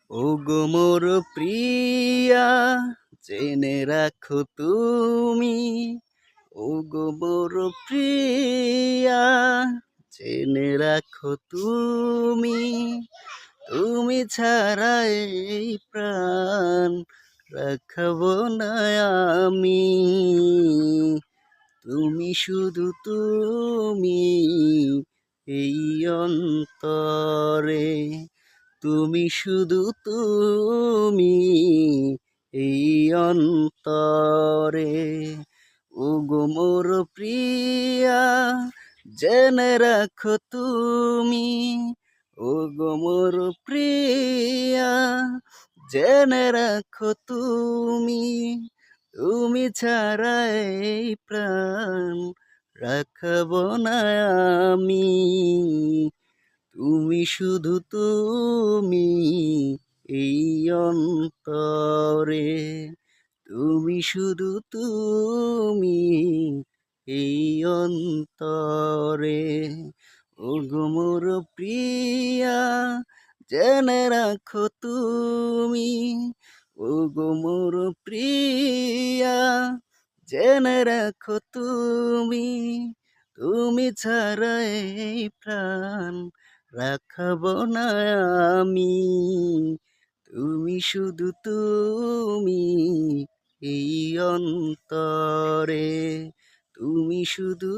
ওগো মোর প্রিয়া, জেনে রাখো তুমি। ওগো মোর প্রিয়া, জেনে রাখো তুমি। তুমি ছাড়া এই প্রাণ রাখবো না আমি। তুমি শুধু তুমি এই অন্তরে। তুমি শুধু তুমি এই অন্তরে। ওগো মোর প্রিয়া, জেনে রাখো তুমি। ওগো মোর প্রিয়া, জেনে রাখো তুমি। তুমি ছাড়া এই প্রাণ রাখবো না আমি। তুমি শুধু তুমি এই অন্তরে। তুমি শুধু তুমি এই অন্তরে। ওগো মোর প্রিয়া, জেনে রাখো তুমি। ওগো মোর প্রিয়া, জেনে রাখো তুমি। তুমি ছাড়া এই প্রাণ রাখবো না আমি। তুমি শুধু তুমি এই অন্তরে। তুমি শুধু